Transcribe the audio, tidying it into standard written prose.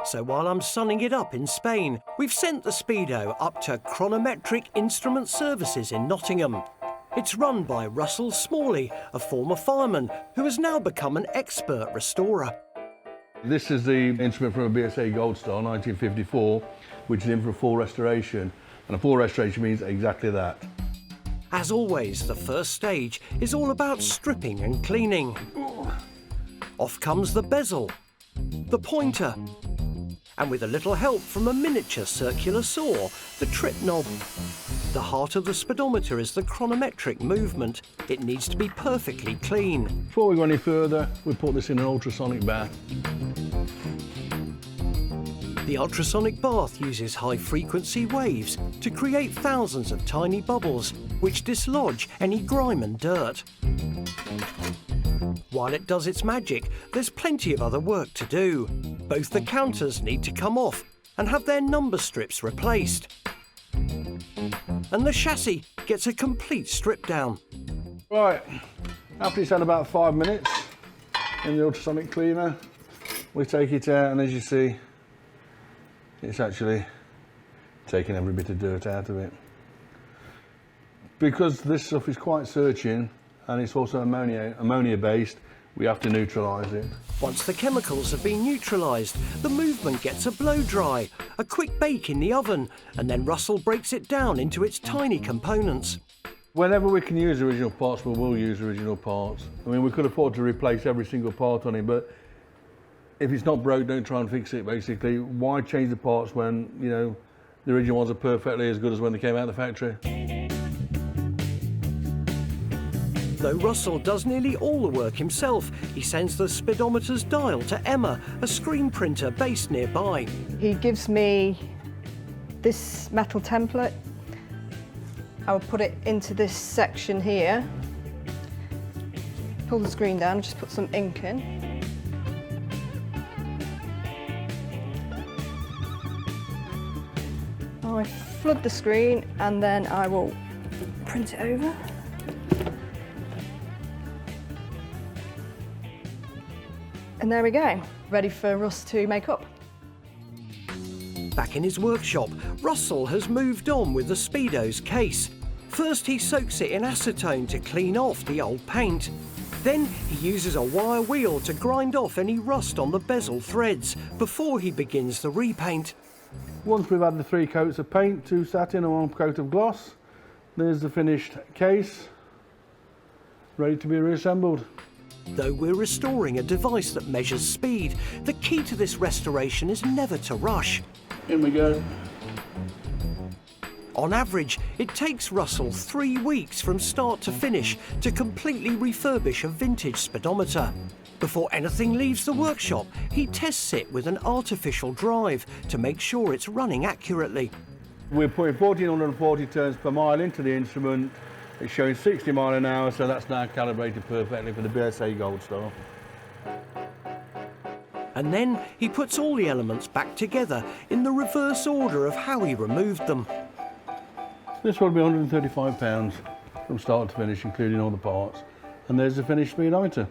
So while I'm sunning it up in Spain, we've sent the Speedo up to Chronometric Instrument Services in Nottingham. It's run by Russell Smalley, a former fireman who has now become an expert restorer. This is the instrument from a BSA Gold Star 1954, which is in for a full restoration. And a full restoration means exactly that. As always, the first stage is all about stripping and cleaning. Off comes the bezel, the pointer, and with a little help from a miniature circular saw, the trip knob. The heart of the speedometer is the chronometric movement. It needs to be perfectly clean. Before we go any further, we put this in an ultrasonic bath. The ultrasonic bath uses high-frequency waves to create thousands of tiny bubbles, which dislodge any grime and dirt. While it does its magic, there's plenty of other work to do. Both the counters need to come off and have their number strips replaced. And the chassis gets a complete strip down. Right, after it's had about 5 minutes in the ultrasonic cleaner, we take it out, and as you see, it's actually taking every bit of dirt out of it. Because this stuff is quite searching, and it's also ammonia based, we have to neutralise it. Once the chemicals have been neutralised, the movement gets a blow dry, a quick bake in the oven, and then Russell breaks it down into its tiny components. Whenever we can use original parts, we will use original parts. I mean, we could afford to replace every single part on it, but if it's not broke, don't try and fix it, basically. Why change the parts when, you know, the original ones are perfectly as good as when they came out of the factory? Though Russell does nearly all the work himself, he sends the speedometer's dial to Emma, a screen printer based nearby. He gives me this metal template. I will put it into this section here. Pull the screen down, just put some ink in. I flood the screen and then I will print it over. And there we go, ready for Russ to make up. Back in his workshop, Russell has moved on with the Speedo's case. First he soaks it in acetone to clean off the old paint. Then he uses a wire wheel to grind off any rust on the bezel threads before he begins the repaint. Once we've had the 3 coats of paint, 2 satin and 1 coat of gloss, there's the finished case, ready to be reassembled. Though we're restoring a device that measures speed, the key to this restoration is never to rush. In we go. On average, it takes Russell 3 weeks from start to finish to completely refurbish a vintage speedometer. Before anything leaves the workshop, he tests it with an artificial drive to make sure it's running accurately. We're putting 1440 turns per mile into the instrument. It's showing 60 miles an hour, so that's now calibrated perfectly for the BSA Gold Star. And then he puts all the elements back together in the reverse order of how he removed them. This will be £135 from start to finish, including all the parts. And there's the finished speedometer.